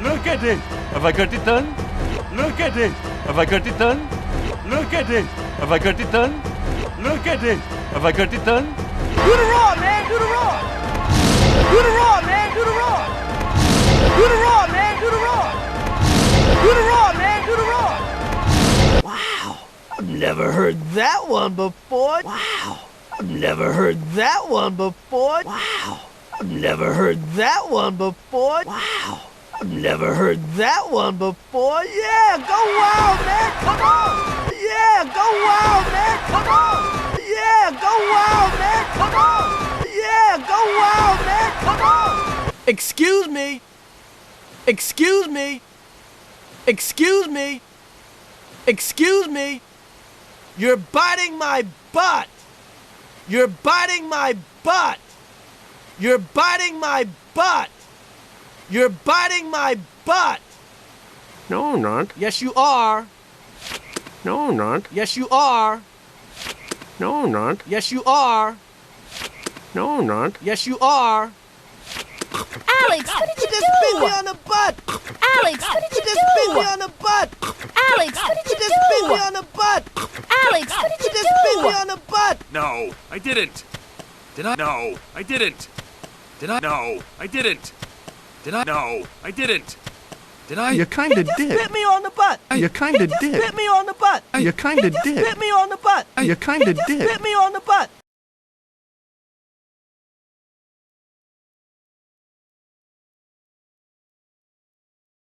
Look at it. Have I got it done? Look at it. Have I got it done? Look at it. Have I got it done? Look at it. Have I got it done? Do the raw, man. Do the raw. Do the raw, man. Do the raw. Do the raw, man. Do the raw. Do the raw, man. Do the raw. Wow. I've never heard that one before. Wow. I've never heard that one before. Wow. I've never heard that one before. Wow. I've never heard that one before. Yeah, go wild, man. Come on. Yeah, go wild, man. Come on. Yeah, go wild, man. Come on. Yeah, go wild, man. Come on. Excuse me. Excuse me. Excuse me. Excuse me. You're biting my butt. You're biting my butt. You're biting my butt. You're biting my butt. No, I'm not. Yes, you are. No, I'm not. Yes, you are. No, I'm not. Yes, you are. No, I'm not. Yes, you are. Alex, what did You you just bit me do? on the butt. Alex, what did You you just bit me do? on the butt. Alex, what did You you just bit me do? on the butt. Alex, what You did you just bit me do? on the butt. No, I didn't. Did I? No, I didn't. Did I? No, I didn't. Did I? No, I didn't. Did I? You kinda Just did. bit me on the butt. You kinda Just did. bit me on the butt. You kinda Just did. bit me on the butt. You kinda Just did. bit me on the butt.